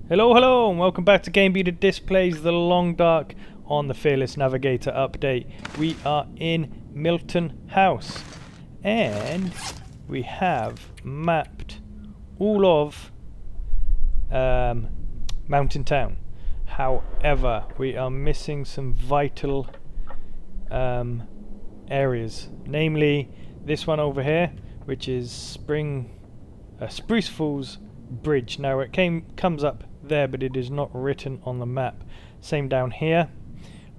Hello, hello, and welcome back to GameBeta Displays The Long Dark on the Fearless Navigator update. We are in Milton House, and we have mapped all of Mountain Town. However, we are missing some vital areas, namely this one over here, which is Spruce Falls Bridge. Now it comes up there, but it is not written on the map. Same down here.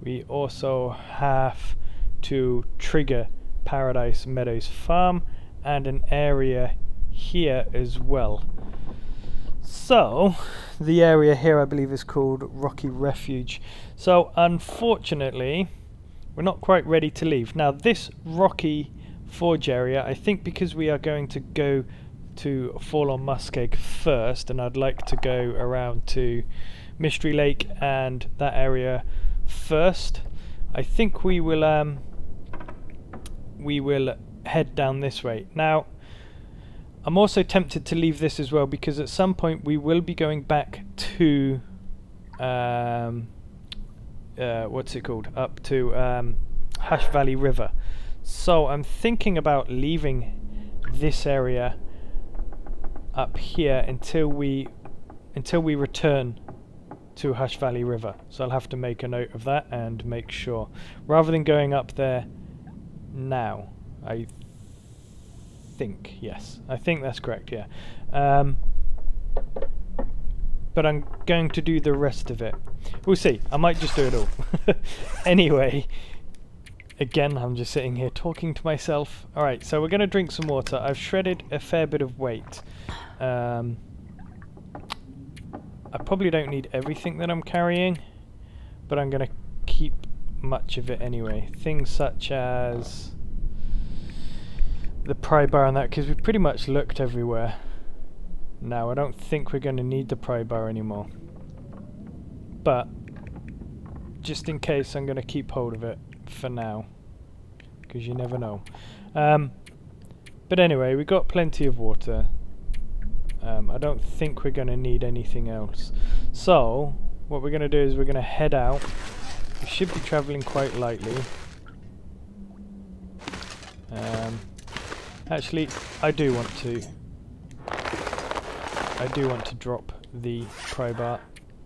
We also have to trigger Paradise Meadows Farm and an area here as well. So the area here I believe is called Rocky Refuge. So unfortunately we're not quite ready to leave. Now this Rocky Forge area, I think because we are going to go to Fall on Muskeg first, and I'd like to go around to Mystery Lake and that area first, I think we will head down this way. Now I'm also tempted to leave this as well, because at some point we will be going back to what's it called, up to Hash Valley River. So I'm thinking about leaving this area up here until we return to Hash Valley River. So I'll have to make a note of that and make sure, rather than going up there now. I think, yes, I think that's correct, yeah. But I'm going to do the rest of it. We'll see, I might just do it all. Anyway, again, I'm just sitting here talking to myself. Alright, so we're going to drink some water. I've shredded a fair bit of weight. I probably don't need everything that I'm carrying, but I'm going to keep much of it anyway. Things such as the pry bar and that, because we've pretty much looked everywhere. Now, I don't think we're going to need the pry bar anymore. But, just in case, I'm going to keep hold of it for now, because you never know. But anyway, we got plenty of water. I don't think we're going to need anything else. So what we're going to do is we're going to head out. We should be travelling quite lightly. Actually, I do want to drop the pry bar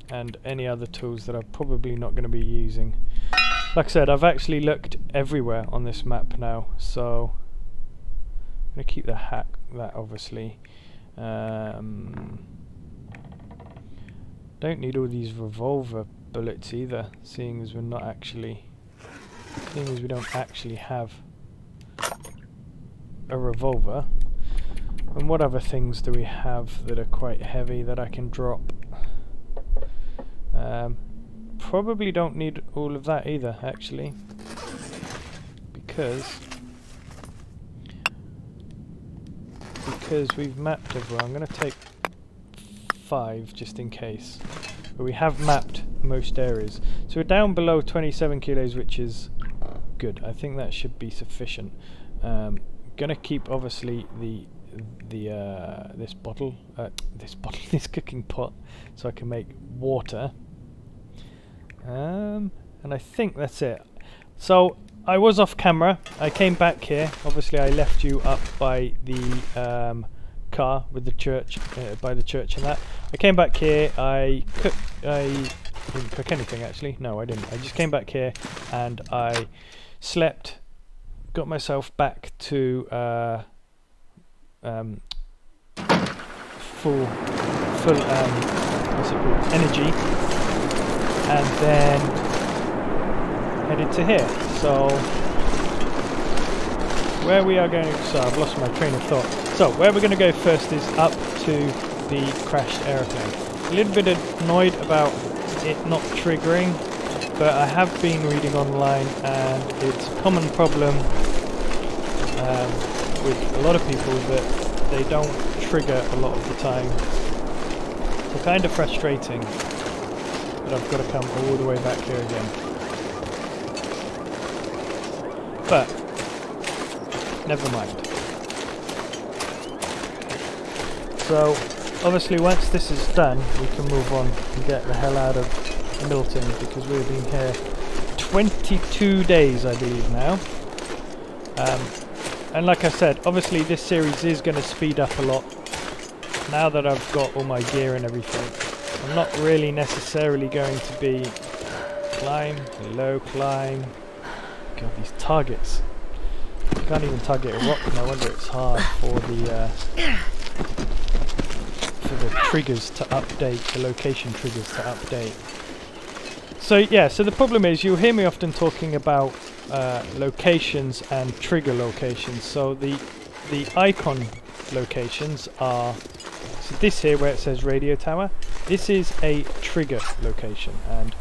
and any other tools that I'm probably not going to be using. Like I said, I've actually looked everywhere on this map now, so I'm going to keep that obviously. Don't need all these revolver bullets either, seeing as we don't actually have a revolver. And what other things do we have that are quite heavy that I can drop? Probably don't need all of that either, actually, because we've mapped everywhere. I'm going to take 5 just in case, but we have mapped most areas. So we're down below 27 kilos, which is good. I think that should be sufficient. Going to keep obviously this cooking pot, so I can make water. And I think that's it. So I was off camera. I came back here. Obviously, I left you up by the car with the church, by the church and that. I came back here. I didn't cook anything actually. No, I didn't. I just came back here and I slept. Got myself back to full what's it called, energy, and then headed to here. So where we are going, so I've lost my train of thought. So where we're going to go first is up to the crashed airplane. A little bit annoyed about it not triggering, but I have been reading online and it's a common problem with a lot of people that they don't trigger a lot of the time. So kind of frustrating that I've got to come all the way back here again. But never mind. So obviously once this is done, we can move on and get the hell out of Milton, because we've been here 22 days, I believe now. And like I said, obviously this series is going to speed up a lot now that I've got all my gear and everything. I'm not really necessarily going to be climb, low climb. God, these targets. You can't even target a rock. No wonder it's hard for the triggers to update, the location triggers to update. So yeah, so the problem is you'll hear me often talking about locations and trigger locations. So the icon locations are, so this here where it says radio tower, this is a trigger location, and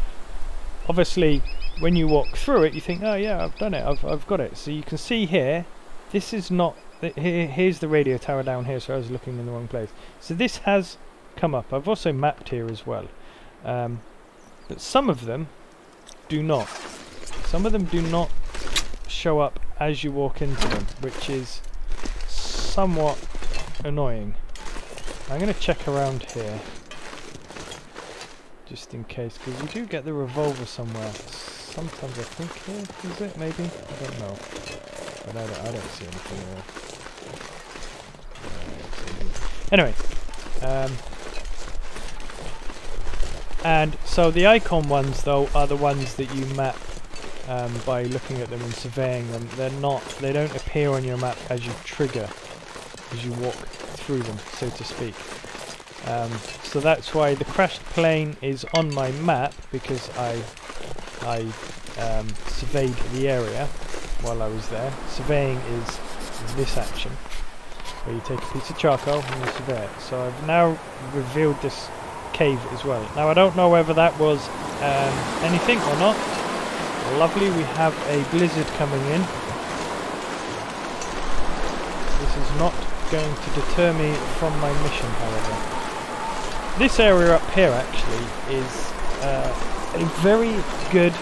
obviously when you walk through it you think, oh yeah, I've done it, I've got it. So you can see here, this is not, here's the radio tower down here, so I was looking in the wrong place. So this has come up. I've also mapped here as well, but some of them do not. Some of them do not show up as you walk into them, which is somewhat annoying. I'm going to check around here just in case, because you do get the revolver somewhere. Sometimes I think here, is it? Maybe? I don't know. But I don't see anything there. Anyway, and so the icon ones though are the ones that you map by looking at them and surveying them. They don't appear on your map as you trigger, as you walk through them, so to speak. So that's why the crashed plane is on my map, because I surveyed the area while I was there. Surveying is this action, where you take a piece of charcoal and you survey it. So I've now revealed this cave as well. Now I don't know whether that was anything or not. Lovely, we have a blizzard coming in. This is not going to deter me from my mission, however. This area up here actually is a very good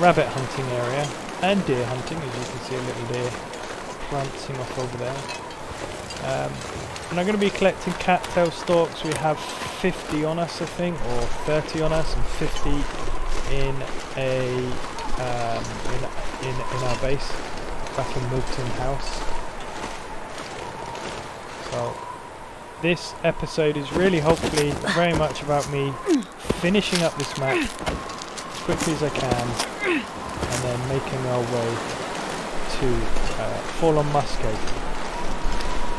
rabbit hunting area and deer hunting, as you can see a little deer prancing off over there. And I'm going to be collecting cattail stalks. We have 50 on us, I think, or 30 on us, and 50 in our base back in Milton House. So this episode is really, hopefully, very much about me finishing up this map as quickly as I can, and then making our way to Fallen Muskeg.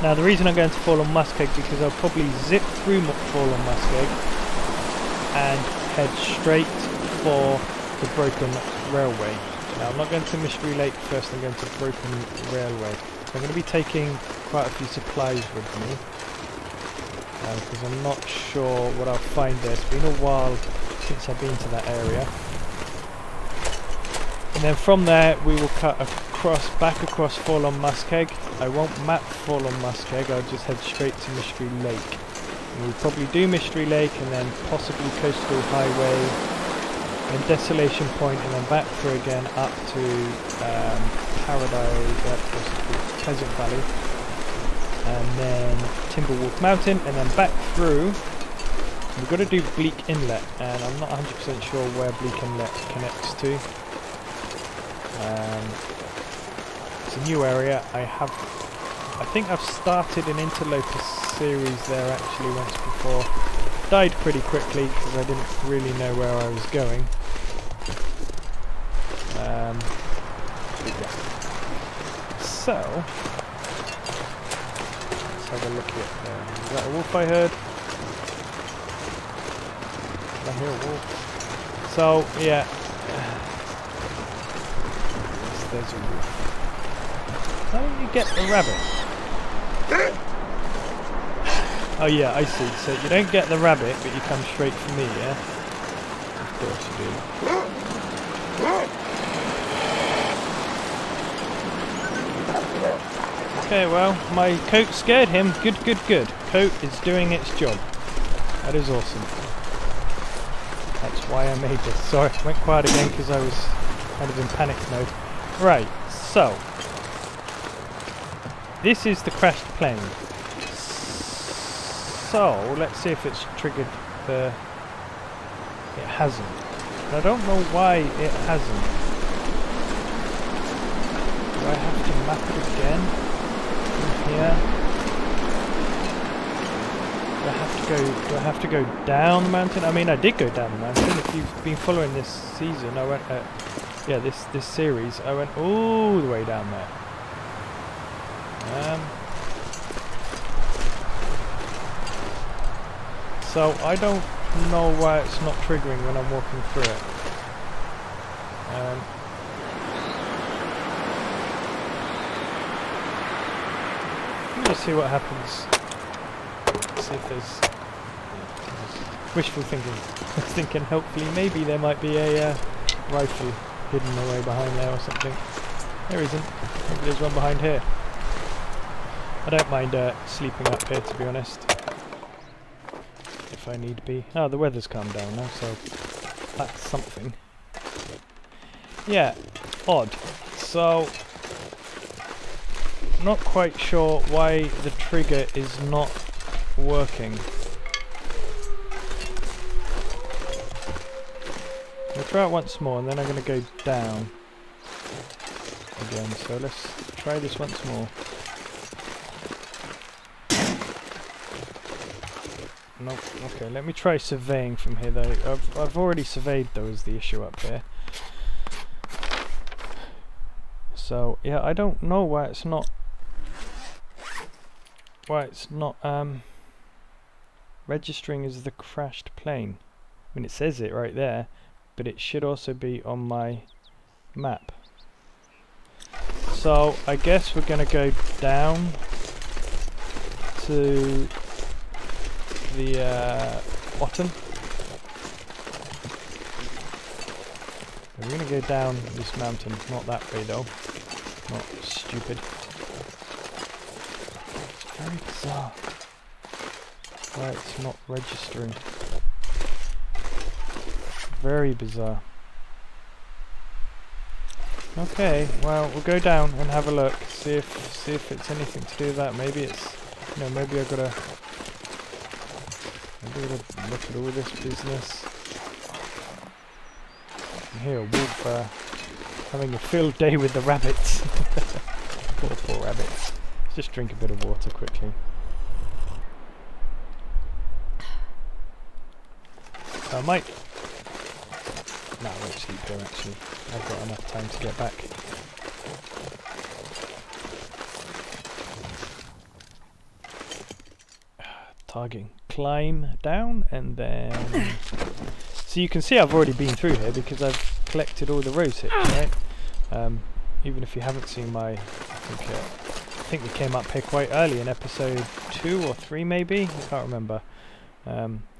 Now the reason I'm going to Fallen Muskeg, because I'll probably zip through Fallen Muskeg and head straight for the Broken Railway. Now I'm not going to Mystery Lake first, I'm going to Broken Railway. I'm going to be taking quite a few supplies with me, because I'm not sure what I'll find there. It's been a while since I've been to that area. And then from there we will cut back across Fallen Muskeg. I won't map Fallen Muskeg, I'll just head straight to Mystery Lake. And we'll probably do Mystery Lake and then possibly Coastal Highway and Desolation Point, and then back through again up to Pleasant Valley, and then Timberwolf Mountain, and then back through. We've got to do Bleak Inlet, and I'm not 100% sure where Bleak Inlet connects to. It's a new area. I think I've started an Interloper series there actually once before. Died pretty quickly because I didn't really know where I was going. Yeah. So let's have a look at is that a wolf I heard? Did I hear a wolf? So yeah, yes, there's a wolf. How do you get the rabbit? Oh yeah, I see. So you don't get the rabbit, but you come straight for me, yeah? Of course you do. Okay, well, my coat scared him. Good, good, good. Coat is doing its job. That is awesome. That's why I made this. Sorry, I went quiet again because I was kind of in panic mode. Right, so this is the crashed plane. So, let's see if it's triggered the... It hasn't. And I don't know why it hasn't. Do I have to map it again? From here? Do I have to go down the mountain? I mean, I did go down the mountain. If you've been following this season, I went... yeah, this series, I went all the way down there. So I don't know why it's not triggering when I'm walking through it. Let me just see what happens. See if there's wishful thinking. I was thinking hopefully maybe there might be a rifle hidden away behind there or something. There isn't. Maybe there's one behind here. I don't mind sleeping up here, to be honest. If I need be. Oh, the weather's calmed down now, so that's something. Yeah, odd. So, not quite sure why the trigger is not working. I'll try it once more and then I'm going to go down again. So let's try this once more. Nope. Okay, let me try surveying from here though. I've already surveyed though, is the issue up here. So yeah, I don't know why it's not registering as the crashed plane. I mean, it says it right there, but it should also be on my map. So I guess we're going to go down to the bottom. We're going to go down this mountain, not that way though. Not stupid. It's very bizarre why it's not registering. Very bizarre. Okay, well we'll go down and have a look, see if it's anything to do with that. Maybe it's, you know, maybe I gotta look at all this business. I hear a wolf having a field day with the rabbits. Poor rabbits. Let's just drink a bit of water quickly. I might... No, I won't sleep here actually. I've got enough time to get back. Targeting. Climb down and then... So you can see I've already been through here because I've collected all the rose hips, right? Even if you haven't seen my... I think we came up here quite early in episode 2 or 3 maybe? I can't remember.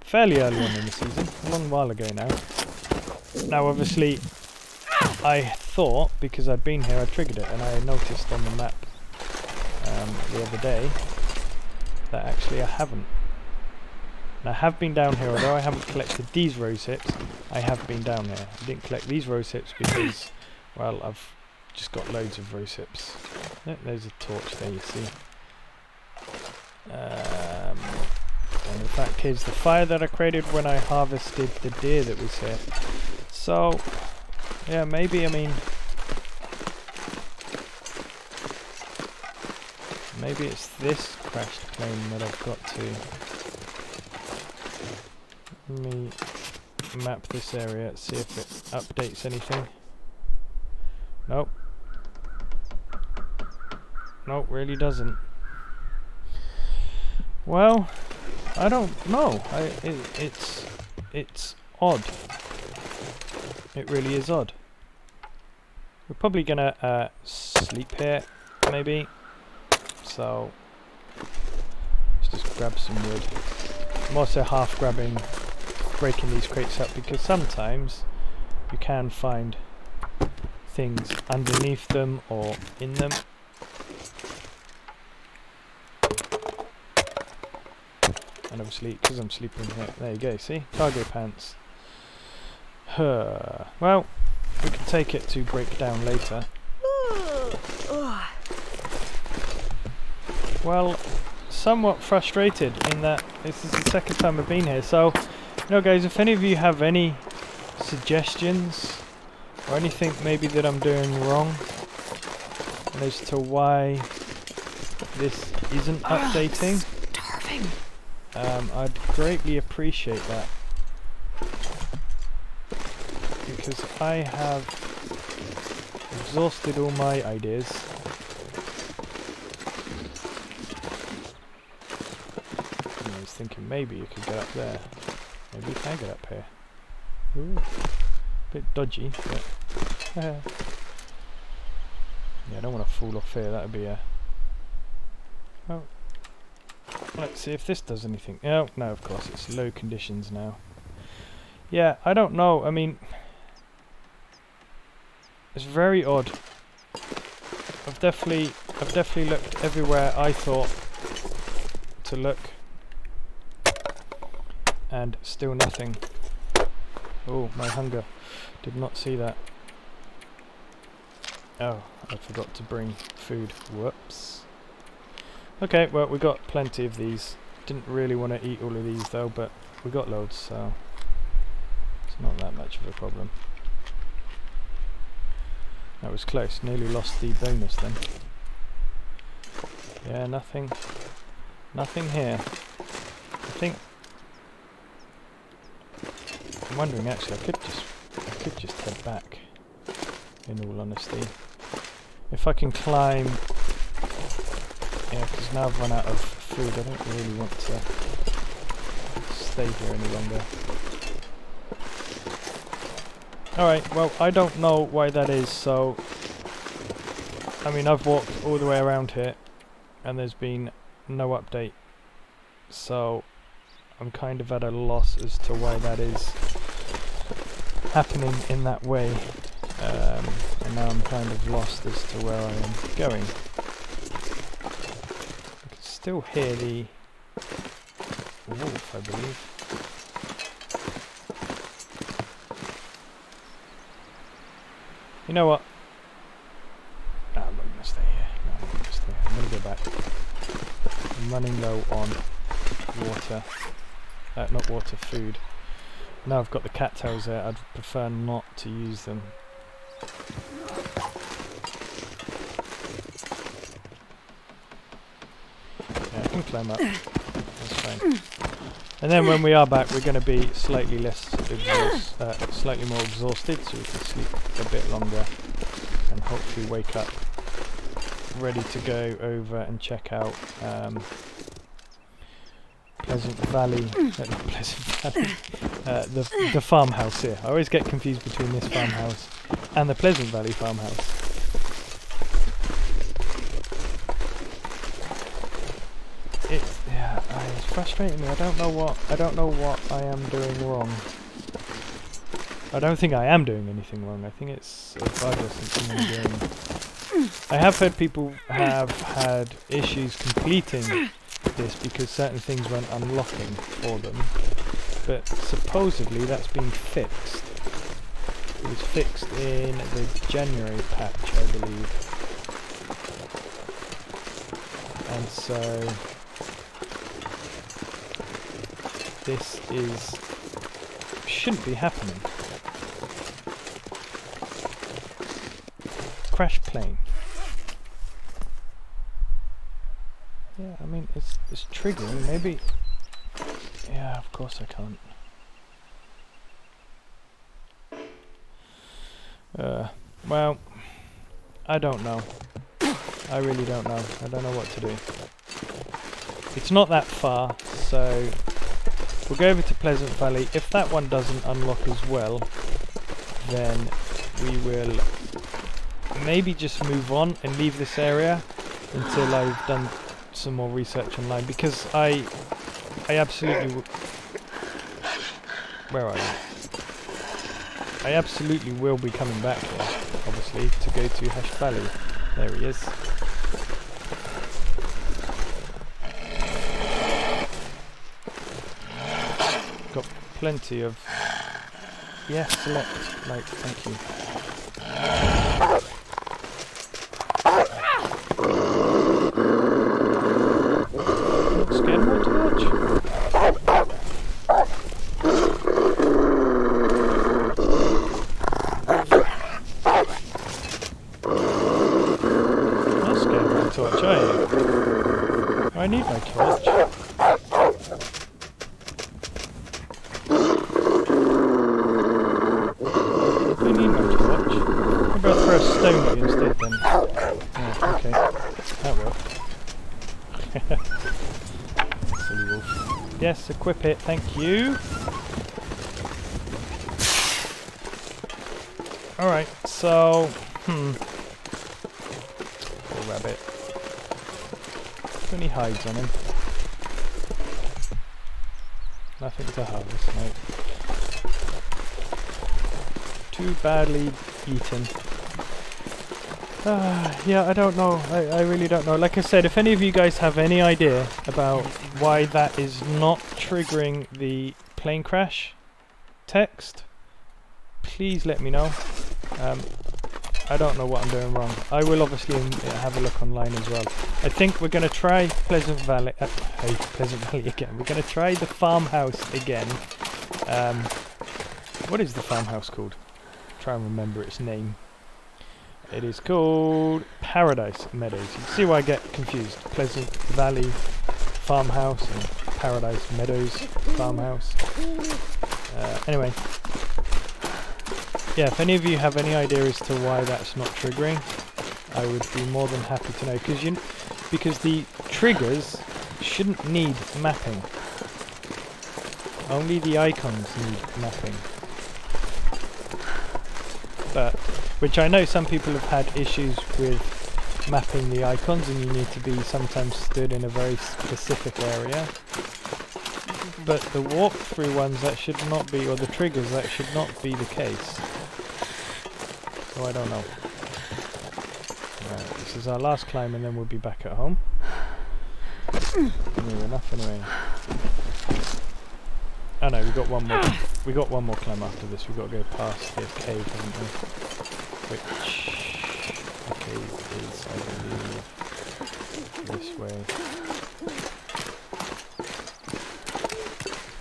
Fairly early on in the season, a long while ago now. Now obviously I thought, because I'd been here, I triggered it, and I noticed on the map the other day that actually I haven't. And I have been down here, although I haven't collected these rose hips, I have been down here. I didn't collect these rose hips because, well, I've just got loads of rose hips. Oh, there's a torch there, you see. And in fact, here's the fire that I created when I harvested the deer that was here. So, yeah, maybe, I mean, maybe it's this crashed plane that I've got to... Let me map this area, see if it updates anything. Nope. Nope, really doesn't. Well, I don't know. It's odd. It really is odd. We're probably gonna sleep here, maybe. So let's just grab some wood. I'm also half breaking these crates up because sometimes you can find things underneath them or in them. And obviously, because I'm sleeping here, there you go, see? Cargo pants. Well, we can take it to break down later. Well, somewhat frustrated in that this is the second time I've been here. So, you know, guys, if any of you have any suggestions or anything maybe that I'm doing wrong as to why this isn't updating, I'd greatly appreciate that, because I have exhausted all my ideas. I was thinking maybe you could get up there. Maybe you can get up here. Ooh, bit dodgy, but yeah, I don't want to fall off here. That would be a... Oh, let's see if this does anything. Oh, no, of course it's low conditions now. Yeah, I don't know. I mean, it's very odd. I've definitely looked everywhere I thought to look, and still nothing. Oh, my hunger. Did not see that. Oh, I forgot to bring food. Whoops. Okay, well, we got plenty of these. Didn't really want to eat all of these though, but we got loads, so it's not that much of a problem. That was close. Nearly lost the bonus then. Yeah, nothing. Nothing here. I think... I'm wondering actually, I could just head back, in all honesty. If I can climb... Yeah, because now I've run out of food, I don't really want to stay here any longer. Alright, well, I don't know why that is, so... I mean, I've walked all the way around here, and there's been no update. So, I'm kind of at a loss as to why that is happening in that way. And now I'm kind of lost as to where I am going. I can still hear the wolf, I believe. You know what? No, I'm not going to stay here. No, I'm not going to stay here. I'm going to go back. I'm running low on water. Not water, food. Now I've got the cattails there, I'd prefer not to use them. Yeah, I can climb up. That's fine. And then when we are back, we're going to be slightly slightly more exhausted, so we can sleep a bit longer and hopefully wake up ready to go over and check out Pleasant Valley, not Pleasant Valley, the farmhouse here. I always get confused between this farmhouse and the Pleasant Valley farmhouse. It's frustrating me. I don't know what I am doing wrong. I don't think I am doing anything wrong. I think it's a bug or something I'm doing. I have heard people have had issues completing this because certain things weren't unlocking for them, but supposedly that's been fixed. It was fixed in the January patch, I believe, and so this shouldn't be happening. Crash plane. Yeah, I mean, it's triggering, maybe... Yeah, of course I can't. Well, I don't know. I really don't know. I don't know what to do. It's not that far, so we'll go over to Pleasant Valley. If that one doesn't unlock as well, then we will maybe just move on and leave this area until I've done some more research online, because I absolutely where are you? I absolutely will be coming back here, obviously, to go to Hush Valley. There he is. Got plenty of... Yeah, select. Like, thank you. torch, are you? Oh, I need my torch. I need my torch. How about throw a stone at you instead then? Yeah, okay. That worked. Silly wolf. Yes, equip it, thank you. Alright, so... Poor rabbit. Any hides on him? Nothing to harvest, mate. Too badly eaten. Yeah, I don't know. I really don't know. Like I said, if any of you guys have any idea about why that is not triggering the plane crash text, please let me know. I don't know what I'm doing wrong. I will obviously have a look online as well. I think we're going to try Pleasant Valley. Pleasant Valley again. We're going to try the farmhouse again. What is the farmhouse called? Try and remember its name. It is called Paradise Meadows. You can see why I get confused. Pleasant Valley Farmhouse and Paradise Meadows Farmhouse. Anyway. Yeah, if any of you have any idea as to why that's not triggering, I would be more than happy to know. Because the triggers shouldn't need mapping. Only the icons need mapping. But, which I know some people have had issues with mapping the icons, and you need to be sometimes stood in a very specific area. But the walkthrough ones, that should not be, or the triggers, that should not be the case. So I don't know. Right, this is our last climb, and then we'll be back at home. Near enough, anyway. Oh no, we got one more. We got one more climb after this. We've got to go past the cave, haven't we? Which the cave is, I believe, this way.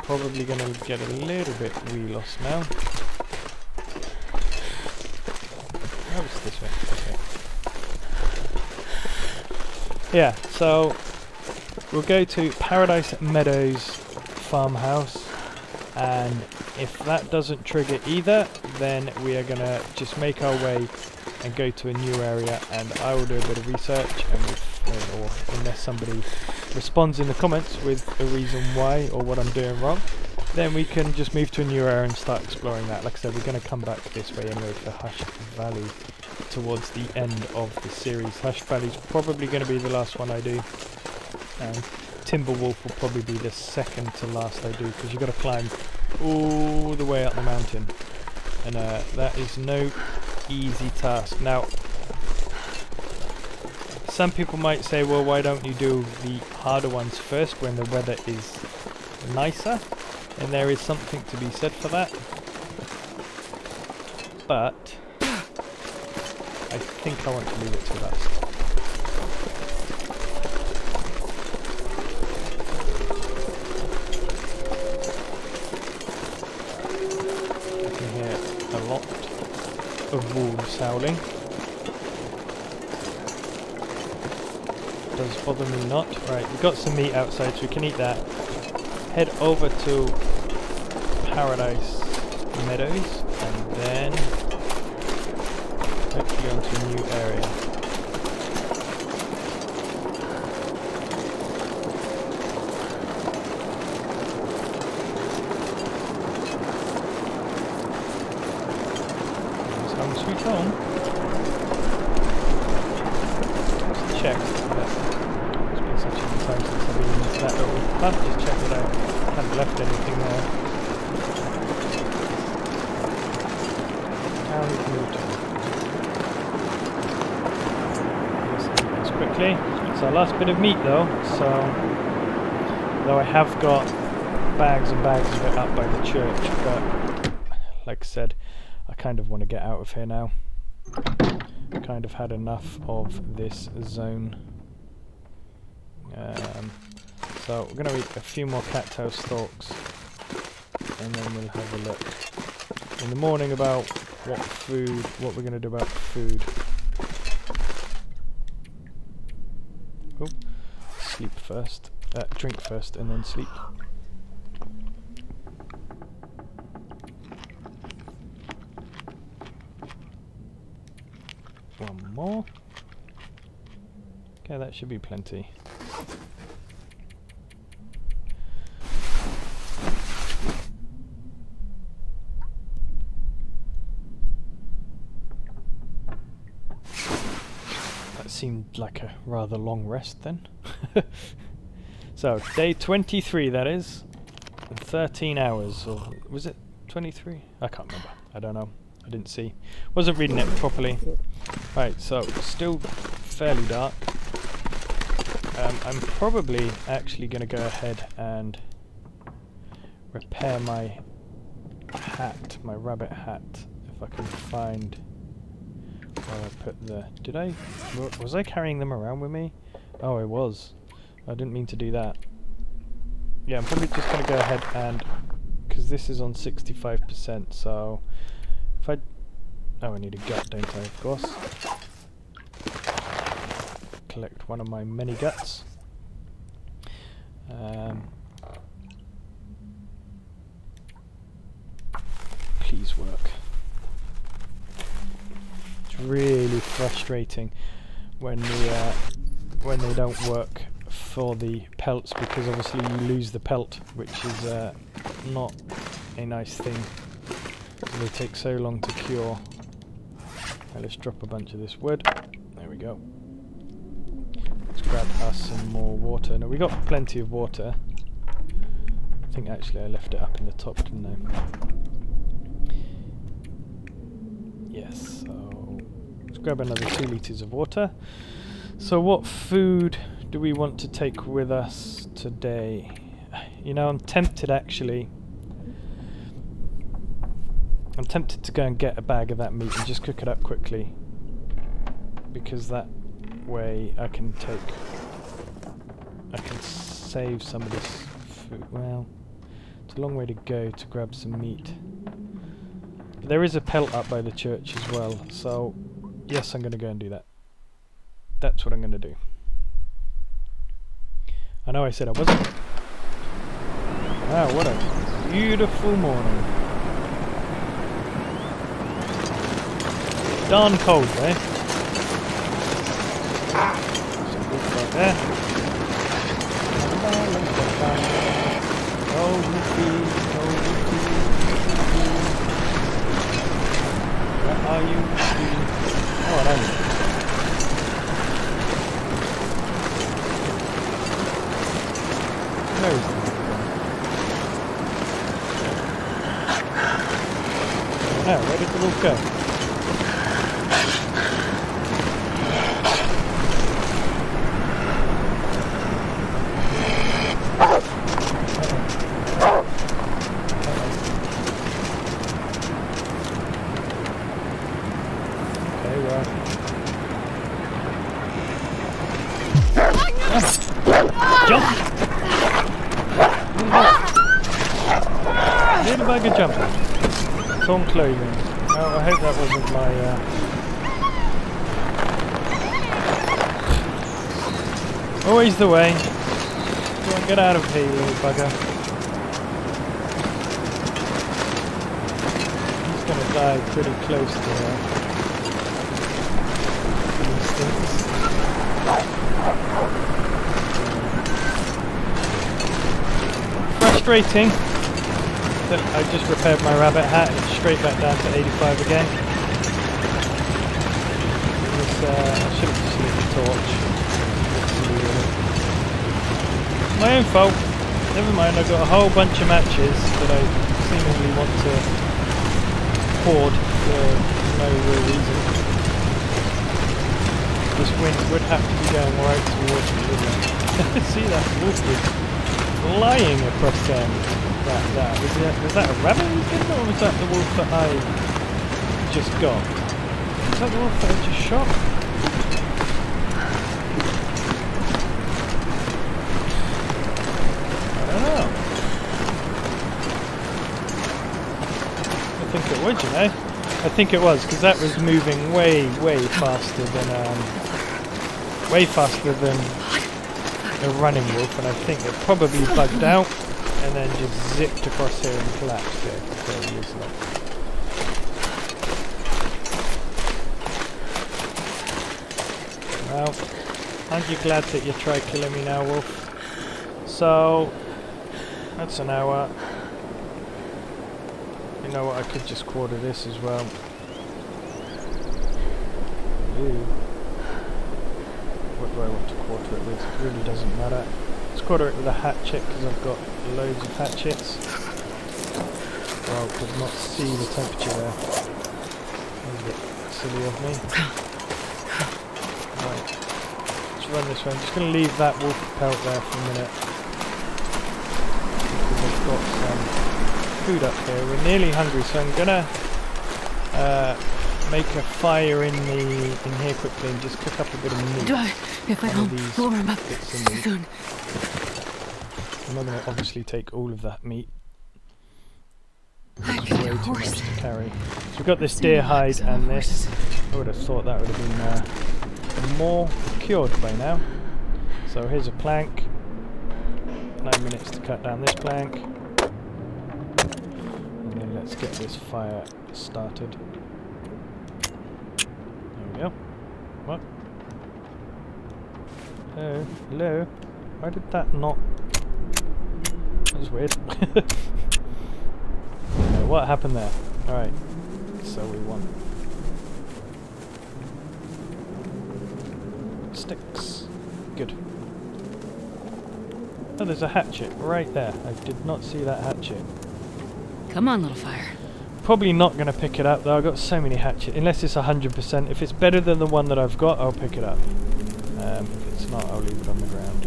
Probably going to get a little bit wee lost now. Oh, it's this way. Okay. Yeah, so we'll go to Paradise Meadows Farmhouse, and if that doesn't trigger either, then we are going to just make our way and go to a new area, and I will do a bit of research, and or unless somebody responds in the comments with a reason why or what I'm doing wrong, then we can just move to a new area and start exploring that. Like I said, we're going to come back this way anyway for Hushed Valley towards the end of the series. Hushed Valley's probably going to be the last one I do, and Timberwolf will probably be the second to last I do, because you've got to climb all the way up the mountain, and that is no easy task. Now, some people might say, well, why don't you do the harder ones first when the weather is nicer? And there is something to be said for that. But I think I want to leave it to last. I can hear a lot of wolves howling. Does bother me not. Right, we've got some meat outside, so we can eat that. Head over to Paradise Meadows, and then hopefully onto a new area. It's home sweet home. Let's check. It's been such a long time since I've been into that little hut. Just check it out. I haven't left anything there. How we can move to this quickly. It's our last bit of meat though, so though I have got bags and bags of it up by the church, but like I said, I kind of want to get out of here now. Kind of had enough of this zone. So we're going to eat a few more cattail stalks, and then we'll have a look in the morning about what we're going to do about food. first, drink first, and then sleep. One more. Okay, that should be plenty. Seemed like a rather long rest then. So, day 23 that is. 13 hours, or was it 23? I can't remember. I don't know. I didn't see. Wasn't reading it properly. Right, so still fairly dark. I'm probably actually going to go ahead and repair my hat, my rabbit hat, if I can find where I put the... was I carrying them around with me? Oh, I was. I didn't mean to do that. Yeah, I'm probably just going to go ahead and... because this is on 65%, so... if I... oh, I need a gut, don't I, of course. Collect one of my many guts. Please work. It's really frustrating when they don't work for the pelts, because obviously you lose the pelt, which is not a nice thing. They take so long to cure. Right, let's drop a bunch of this wood. There we go. Let's grab us some more water. Now we got plenty of water. I think actually I left it up in the top, didn't I? Yes, so let's grab another 2 litres of water. So what food do we want to take with us today? You know, I'm tempted actually. I'm tempted to go and get a bag of that meat and just cook it up quickly, because that way I can save some of this food. Well, it's a long way to go to grab some meat. But there is a pelt up by the church as well, so yes, I'm going to go and do that. That's what I'm going to do. I know I said I wasn't. Wow, what a beautiful morning. Darn cold, eh? Some good right there. Hold the feet, hold the feet. Where are you? Oh, I know. Where is it? Oh, where did the wolf go? Little bag of jumping. Torn clothing. Oh, I hope that wasn't my... Always the way. Go on, get out of here, you little bugger. He's gonna die pretty close to her. These things. Frustrating. I just repaired my rabbit hat and it's straight back down to 85 again. I should have just lit the torch. My own fault. Never mind, I've got a whole bunch of matches that I seemingly want to hoard for no real reason. This wind would have to be going right towards me, wouldn't it? See that wolf is flying across was that a rabbit he was in, or was that the wolf that I just got? Was that the wolf that I just shot? I don't know. I think it was, you know. I think it was, because that was moving way faster than a running wolf, and I think it probably bugged out and then just zipped across here and collapsed here. There he is, look. Well, aren't you glad that you tried killing me now, wolf? So, that's an hour. You know what, I could just quarter this as well. Ooh. What do I want to quarter it with? It really doesn't matter. Let's quarter it with a hatchet because I've got loads of hatchets. Well, could not see the temperature there. That was a bit silly of me. Right, let's run this way. I'm just going to leave that wolf pelt there for a minute. Because I've got some food up here. We're nearly hungry, so I'm going to make a fire in here quickly and just cook up a bit of meat. If I don't warm up soon. I'm not going to obviously take all of that meat. I It's could way too much horse. to carry. So we've got this deer hide and this. I would have thought that would have been more cured by now. So here's a plank. 9 minutes to cut down this plank. And then let's get this fire started. There we go. What? Oh, hello? Why did that not... That was weird. What happened there? Alright, so we want sticks. Good. Oh, there's a hatchet right there. I did not see that hatchet. Come on, little fire. Probably not going to pick it up though. I've got so many hatchets. Unless it's 100%. If it's better than the one that I've got, I'll pick it up. If it's not, I'll leave it on the ground.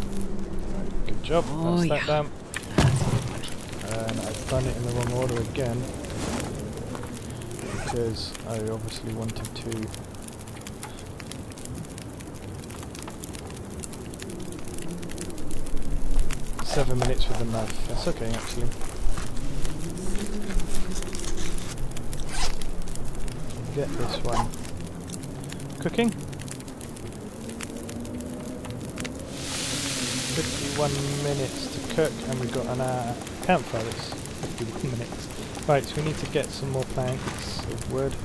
Right, good job. Oh, That's yeah. that down. And I've done it in the wrong order again. Because I obviously wanted to... Seven minutes with the knife. That's okay, actually. Get this one cooking. 51 minutes to cook, and we've got an campfire that's 51 minutes. Right, so we need to get some more planks of wood.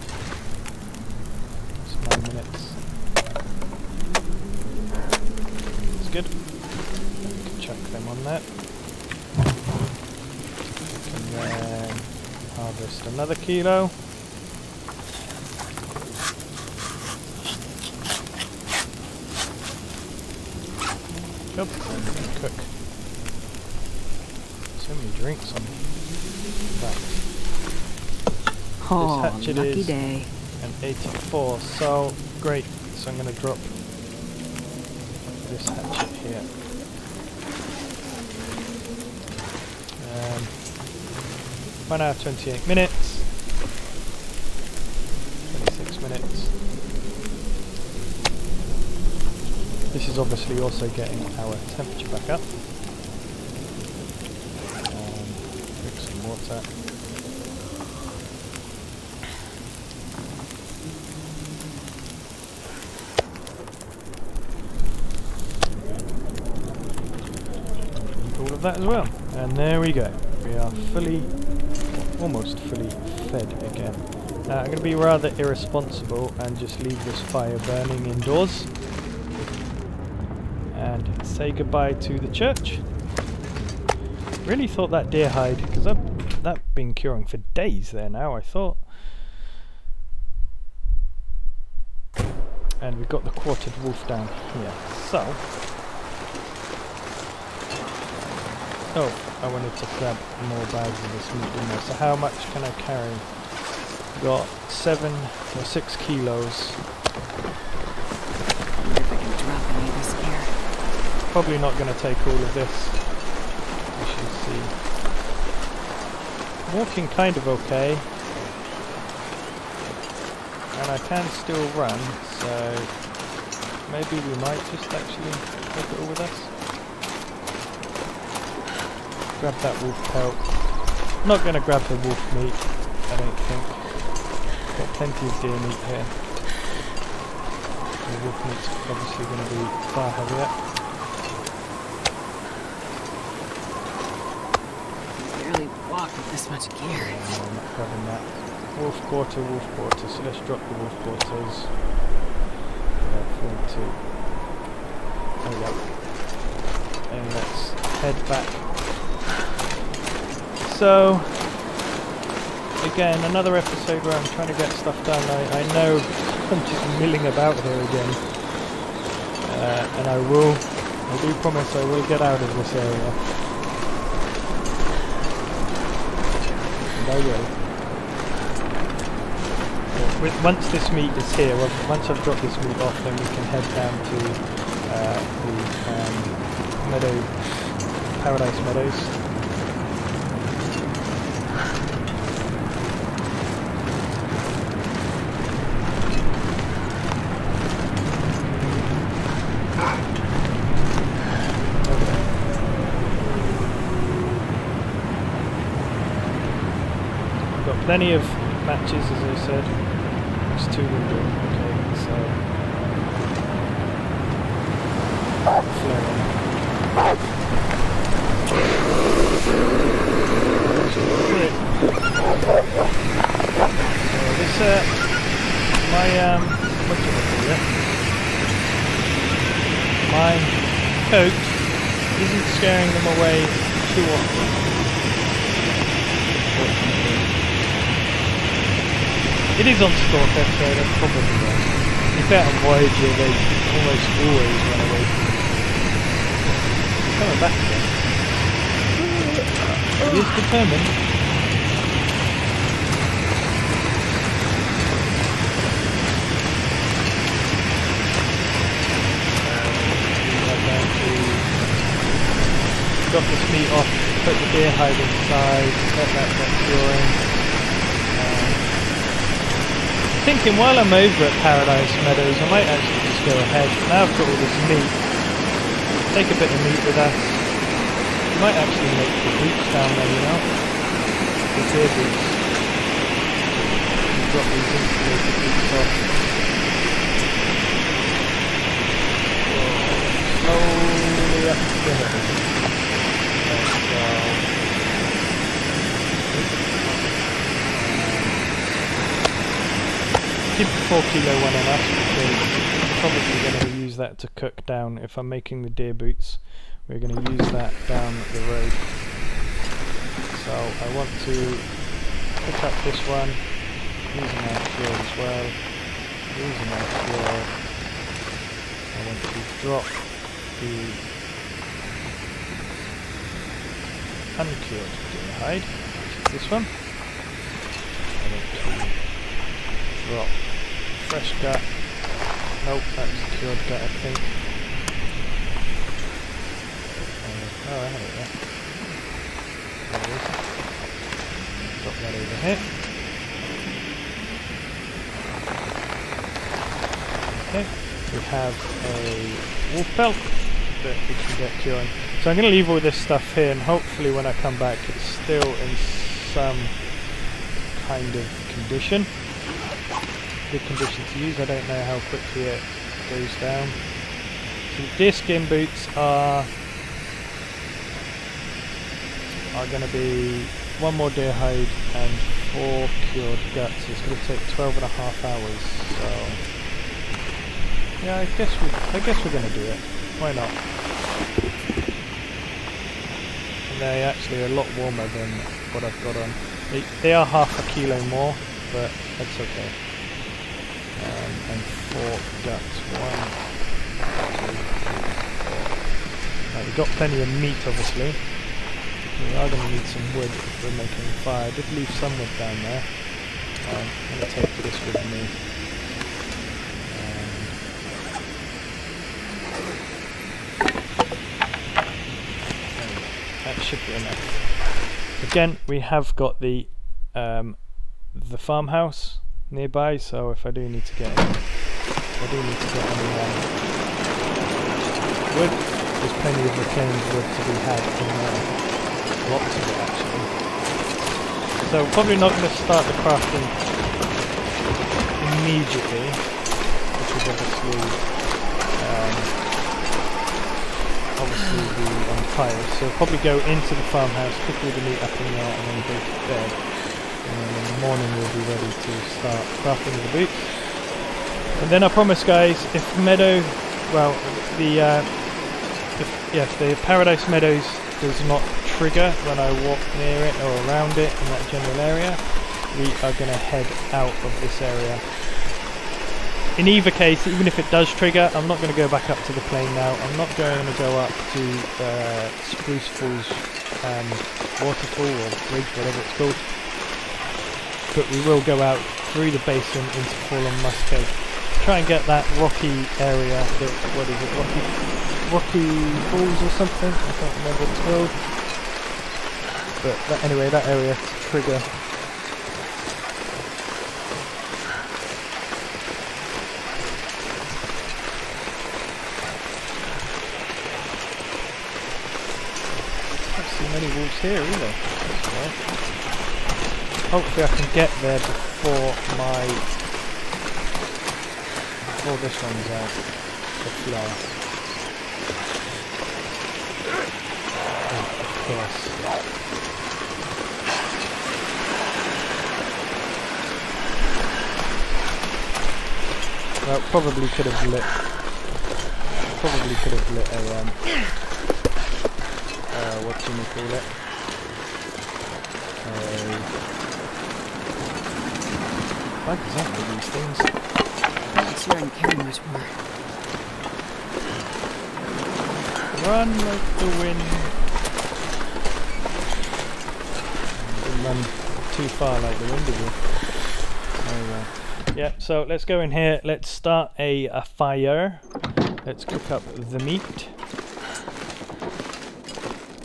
It's 9 minutes. That's good. We can chuck them on that. And then harvest another kilo. Up and cook. So many drinks on that. Oh, This hatchet lucky is day. an 84, so great. So I'm going to drop this hatchet here. 1 hour 28 minutes. 26 minutes. This is obviously also getting our temperature back up. Drink some water. All of that as well. And there we go. We are fully, almost fully fed again. Now I'm going to be rather irresponsible and just leave this fire burning indoors. And say goodbye to the church. Really thought that deer hide, because that's been curing for days there now, I thought. And we've got the quartered wolf down here. So, oh, I wanted to grab more bags of this meat, didn't I? So how much can I carry? Got 7 or 6 kilos. Probably not going to take all of this. We shall see. Walking kind of okay. And I can still run, so maybe we might just actually take it all with us. Grab that wolf pelt. Not going to grab the wolf meat, I don't think. Got plenty of deer meat here. The wolf meat's obviously going to be far heavier. walk with this much gear. I'm not grabbing that. Wolf quarter, so let's drop the wolf quarters. There we go. And let's head back. So, again, another episode where I'm trying to get stuff done. I know I'm just milling about here again. And I do promise I will get out of this area. And I will. Once this meat is here, once I've dropped this meat off, then we can head down to the Paradise Meadows. We've got plenty of matches, as I said. There's 2 windows. Okay, so flaring. My coat isn't scaring them away too often. It is on Stalker, so that's probably right. If they're on Voyager, they almost always run away from me. It's coming back again. It is determined. We are going to drop this meat off, put the deer hide inside, let that get curing. Thinking while I'm over at Paradise Meadows, I might actually just go ahead. Now I've got all this meat, take a bit of meat with us. We might actually make the boots down there, you know? The deer boots. Drop these insulated boots off. Slowly up the hill. Let's go. Keep the 4 kilo one on us because I'm probably going to use that to cook down. If I'm making the deer boots, we're going to use that down the road. So I want to pick up this one, using our fuel as well, using our fuel. I want to drop the uncured deer hide, which is this one. I want to drop fresh gut. Nope, that's cured gut, I think. Oh, I have it there. There it is. Drop that over here. Okay, we have a wolf pelt that we can get curing. So I'm going to leave all this stuff here, and hopefully when I come back it's still in some kind of condition. Good condition to use. I don't know how quickly it goes down. So the deer skin boots are going to be 1 more deer hide and 4 cured guts. So it's going to take 12.5 hours. So yeah, I guess we're going to do it. Why not? And they actually are a lot warmer than what I've got on. They are half a kilo more, but that's okay. And 4 guts. 1, 2, 3, 4. Right, we've got plenty of meat, obviously. We are going to need some wood if we're making a fire. I did leave some wood down there. I'm going to take this with me. That should be enough. Again, we have got the farmhouse nearby, so if I do need to get any, wood, there's plenty of reclaimed wood to be had in there. Lots of it actually. So probably not going to start the crafting immediately, because obviously will be on fire. So we'll probably go into the farmhouse, cook all the meat up in there, and then go to bed. And then in the morning we'll be ready to start crafting the boots. And then I promise, guys, if Meadow, well, if the Paradise Meadows does not trigger when I walk near it or around it in that general area, we are going to head out of this area. In either case, even if it does trigger, I'm not going to go back up to the plane now. I'm not going to go up to Spruce Falls waterfall or bridge, whatever it's called. But we will go out through the basin into Fallen Muskeg. Try and get that rocky area, what is it, Rocky Falls or something? I can't remember what it's called. But anyway, that area to trigger. Many wolves here either. That's right. Hopefully I can get there before this one's out. The flower. Oh, of course. Well, probably could have lit a what do you call it? What exactly these things? I'm sure I can carry much more. Run like the wind. Didn't run too far like the wind, did you? Oh yeah. Yeah, so let's go in here. Let's start a fire. Let's cook up the meat.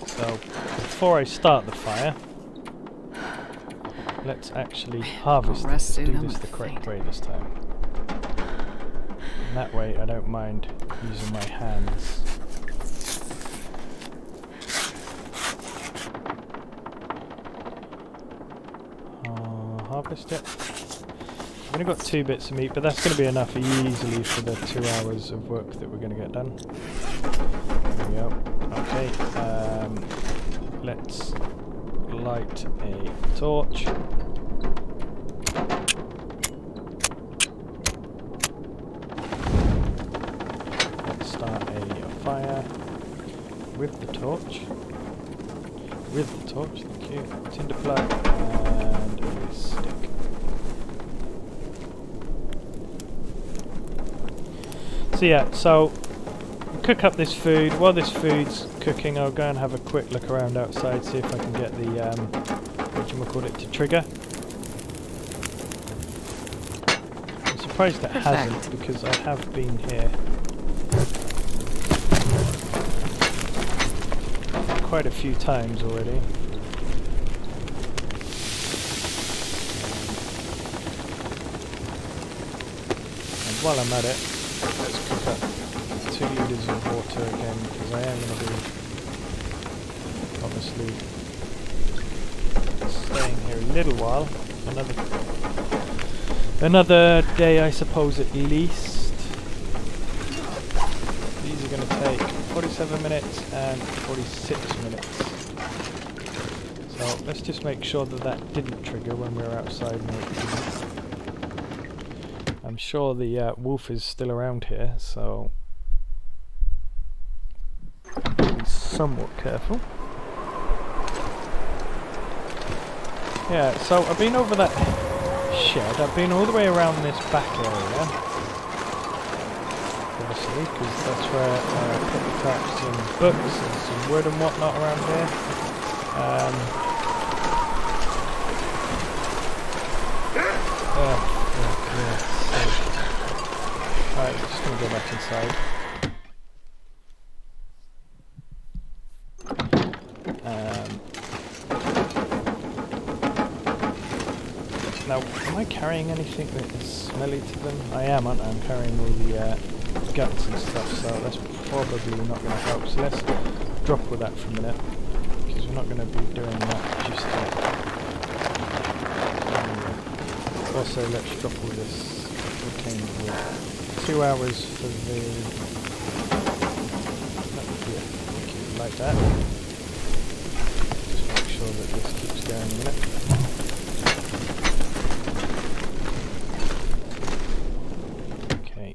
So, before I start the fire, let's actually harvest this, do this the correct way this time. And that way I don't mind using my hands. Harvest it. I've only got 2 bits of meat, but that's going to be enough easily for the 2 hours of work that we're going to get done. There we go. Okay, let's light a torch. Let's start a fire with the torch. With the torch, thank you. Tinder plug and a stick. So yeah, so cook up this food. While this food's cooking, I'll go and have a quick look around outside, see if I can get the whatchamacallit to trigger. I'm surprised it hasn't, because I have been here quite a few times already. And while I'm at it, let's cook up 2 litres of water again, because I am going to be obviously staying here a little while. Another day, I suppose, at least. These are going to take 47 minutes and 46 minutes. So let's just make sure that that didn't trigger when we were outside. No, it didn't. I'm sure the wolf is still around here, so be somewhat careful. Yeah, so I've been over that shed. I've been all the way around this back area, obviously, because that's where I put the traps and books and some wood and whatnot around here. Alright, we're just going to go back inside. Now, am I carrying anything that is smelly to them? I am, aren't I? I'm carrying all the guts and stuff, so that's probably not going to help. So let's drop all that for a minute, because we're not going to be doing that just yet. Also, let's drop all this retained wood. 2 hours for the... That would be it. Thank you. like that. Just make sure that this keeps going a minute. Okay.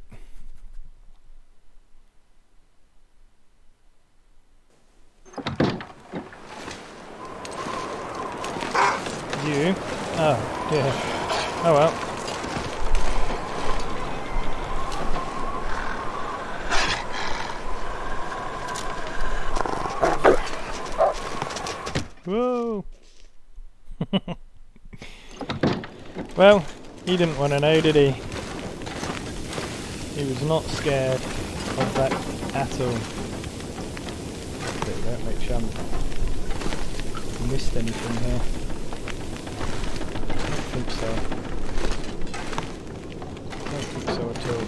You? Oh, dear. Oh well. Whoa! Well, he didn't want to know, did he? He was not scared of that at all. There we go, make sure I haven't missed anything here. I don't think so. I don't think so at all.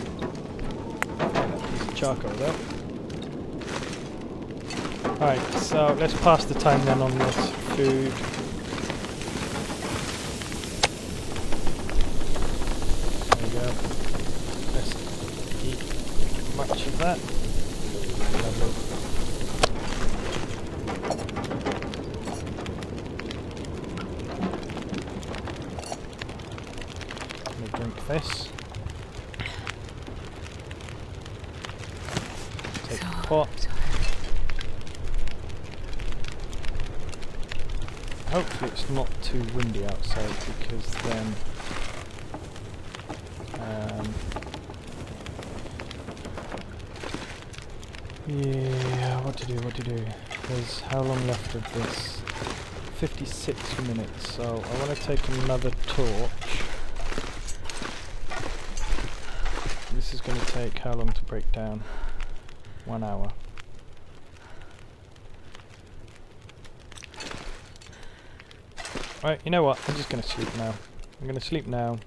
That piece of charcoal there. Alright, so let's pass the time then on this food. There we go. Let's eat much of that. Lovely. Let me drink this. Take the pot. Hopefully it's not too windy outside, because then yeah, what to do? There's how long left of this? 56 minutes, so I want to take another torch. This is going to take how long to break down? 1 hour. Right, you know what? I'm just going to sleep now. I'm going to sleep now.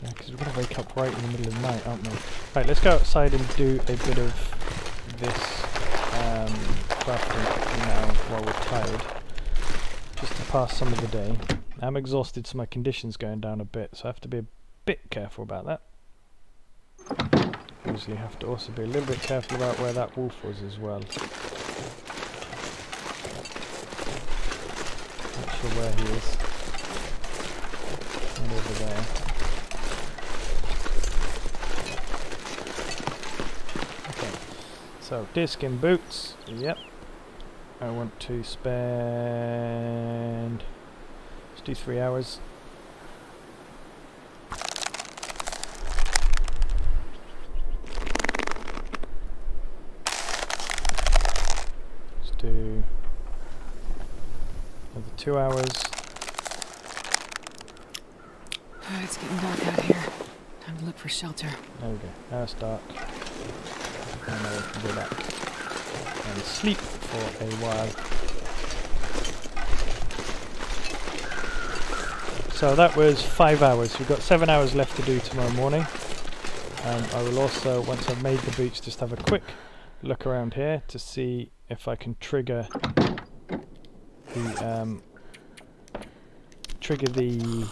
Yeah, because we're going to wake up right in the middle of the night, aren't we? Right, let's go outside and do a bit of this crafting now while we're tired. Just to pass some of the day. I'm exhausted, so my condition's going down a bit, so I have to be a bit careful about that. Obviously have to also be a little bit careful about where that wolf was as well. Where he is. And over there. Okay. So, deerskin boots. Yep. I want to spend... let's do 3 hours. Let's do... another 2 hours. It's getting dark out here. Time to look for shelter. There we go. Now it's dark. And now we can go back and sleep for a while. So that was 5 hours. We've got 7 hours left to do tomorrow morning. I will also, once I've made the boots, just have a quick look around here to see if I can trigger the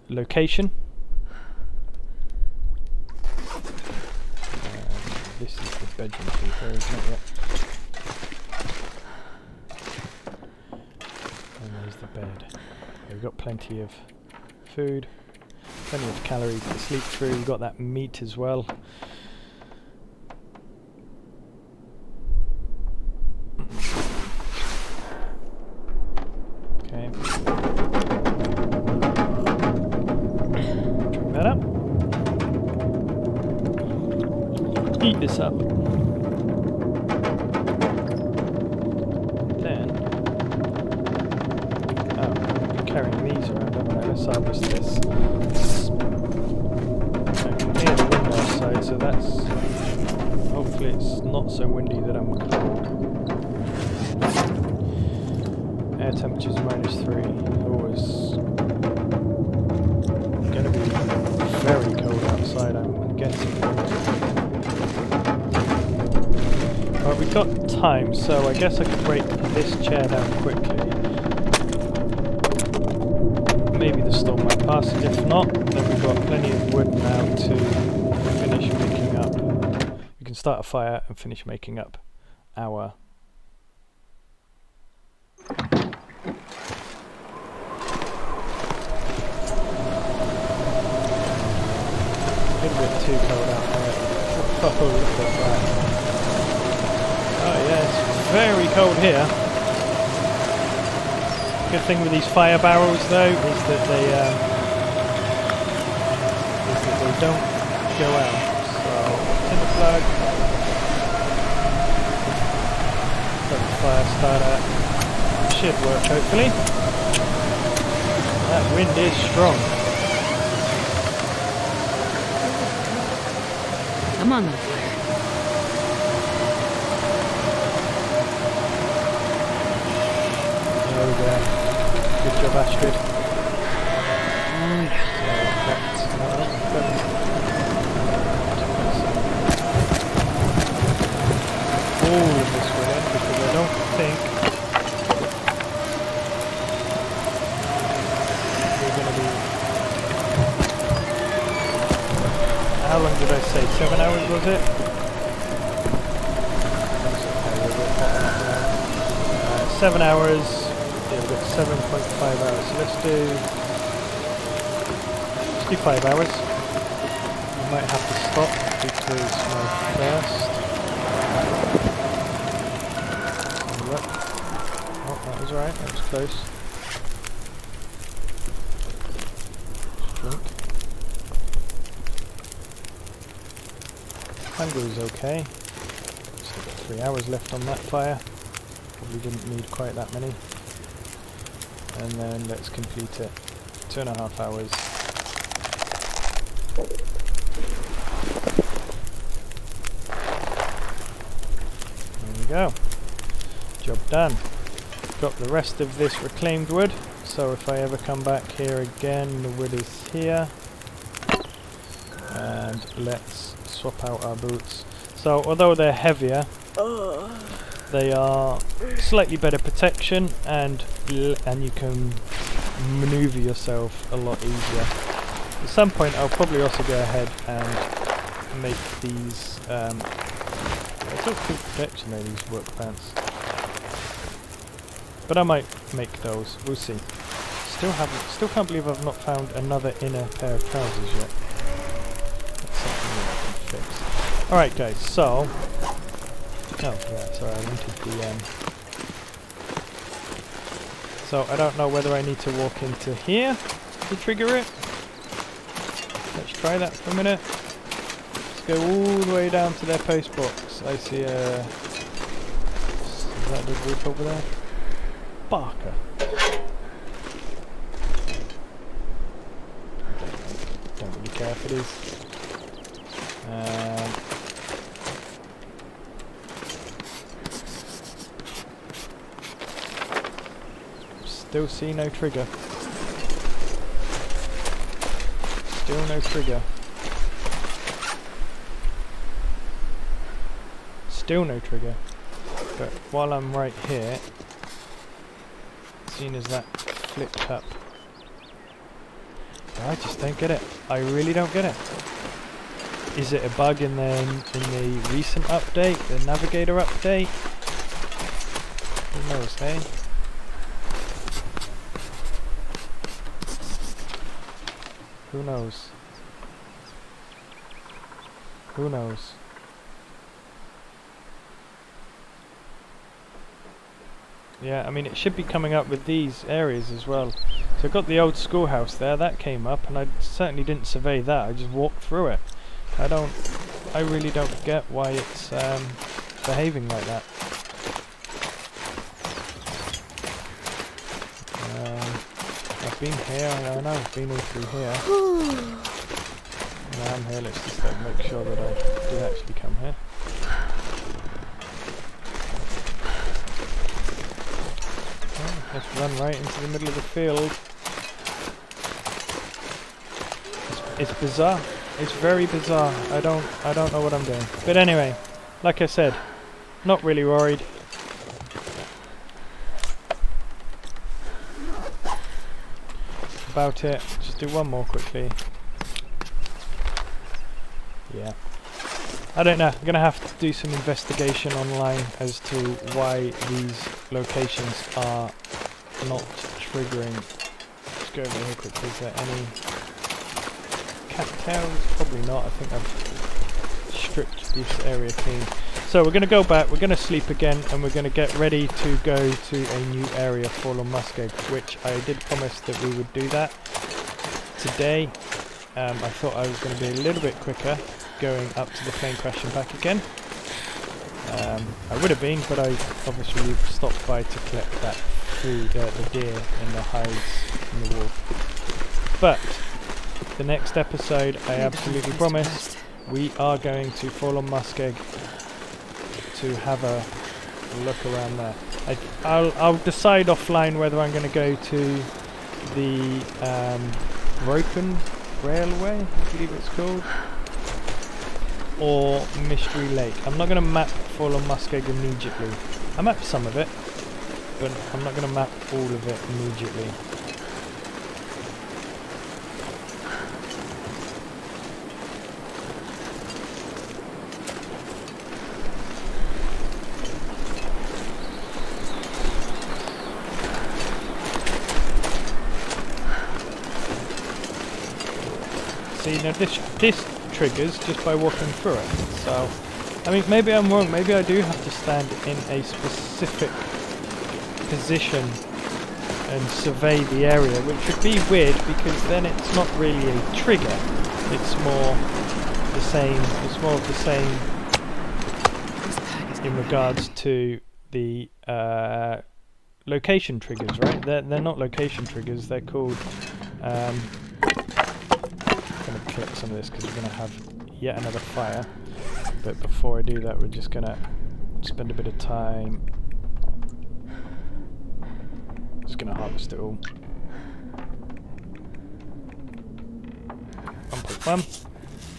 location. This is the bedroom keeper, isn't it? Yep. And there's the bed. We've got plenty of food, plenty of calories to sleep through. We've got that meat as well. Okay. Drink that up. Eat this up. Then, oh, I'm carrying these around, haven't I? Let's harvest this. I can hear the wind outside, so that's... hopefully it's not so windy that I'm cold. Air temperature's -3. Oh, it's gonna be very cold outside, I'm guessing. Right, we've got time, so I guess I could break this chair down quickly. Maybe the storm might pass, and if not, then we've got plenty of wood now to finish making up. We can start a fire and finish making up hour. A little bit too cold out there. Oh, look at that. Oh yeah, it's very cold here. Good thing with these fire barrels though is that they don't go out. So in the plug, got the fire starter. Should work hopefully. That wind is strong. Come on, then. There we go. Good job, Astrid. All of this will end because I don't think we're going to be... How long did I say? 7 hours was it? 7 hours. Yeah, we've got 7.5 hours. So let's do 5 hours. We might have to stop because my first... Oh, that was right. That was close. Just drink. Hunger's okay. Still got 3 hours left on that fire. Probably didn't need quite that many. And then let's complete it. 2.5 hours. There we go. Job done. Got the rest of this reclaimed wood. So if I ever come back here again, the wood is here. And let's swap out our boots. So although they're heavier, they are slightly better protection, and you can maneuver yourself a lot easier. At some point I'll probably also go ahead and make these it's all good protection though, these work pants. But I might make those, we'll see. Still can't believe I've not found another inner pair of trousers yet. That's something that I can fix. Alright guys, so... Oh yeah, sorry, I wanted the... So I don't know whether I need to walk into here to trigger it. Let's try that for a minute. Let's go all the way down to their post box. I see a... Is that the roof over there? Barker. Don't really care if it is. Still see no trigger. Still no trigger. Still no trigger. But while I'm right here, seeing as that flipped up, I just don't get it. I really don't get it. Is it a bug in the recent update, the Navigator update? Who knows, hey? Who knows? Who knows? Yeah, I mean it should be coming up with these areas as well. So I've got the old schoolhouse there, that came up, and I certainly didn't survey that, I just walked through it. I really don't get why it's behaving like that. I've been here, I know I've been all through here. Now I'm here, let's just make sure that I did actually come here. Oh, let's run right into the middle of the field. It's bizarre. It's very bizarre. I don't know what I'm doing. But anyway, like I said, not really worried. About it. Just do one more quickly. Yeah. I don't know. I'm going to have to do some investigation online as to why these locations are not triggering. Let's go over here quickly. Is there any cattails? Probably not. I think I've stripped this area clean. So we're going to go back, we're going to sleep again, and we're going to get ready to go to a new area, Fallen Muskeg, which I did promise that we would do that today. I thought I was going to be a little bit quicker going up to the plane crash and back again. I would have been, but I obviously stopped by to collect that food, the deer and the hides and the wolf. But the next episode, I absolutely promise, we are going to Fallen Muskeg to have a look around there. I'll decide offline whether I'm going to go to the Broken Railway, I believe it's called, or Mystery Lake. I'm not going to map Fallen Muskeg immediately. I mapped some of it, but I'm not going to map all of it immediately. See, now this triggers just by walking through it. So, I mean, maybe I'm wrong. Maybe I do have to stand in a specific position and survey the area, which would be weird because then it's not really a trigger. It's more the same. It's more of the same in regards to the location triggers, right? They're not location triggers. They're called. Going to click some of this because we're going to have yet another fire, but before I do that we're just going to spend a bit of time just going to harvest it all. 1.1.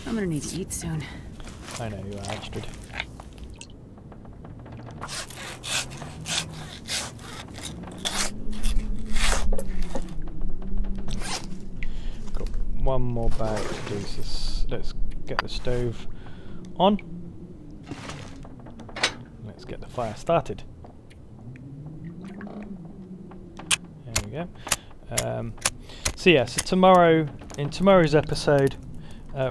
I'm gonna need to eat soon. I know you are, Astrid. One more bag to do this. Let's get the stove on. Let's get the fire started. There we go. So yeah, so tomorrow, in tomorrow's episode,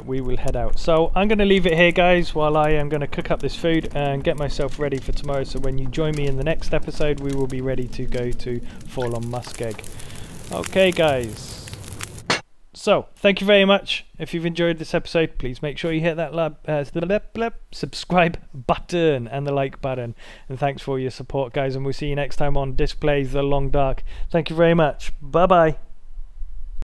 we will head out. So I'm going to leave it here, guys, while I am going to cook up this food and get myself ready for tomorrow. So when you join me in the next episode, we will be ready to go to Fallen Muskeg. Okay, guys. So, thank you very much. If you've enjoyed this episode, please make sure you hit that subscribe button and the like button. And thanks for your support, guys. And we'll see you next time on Displays the Long Dark. Thank you very much. Bye-bye.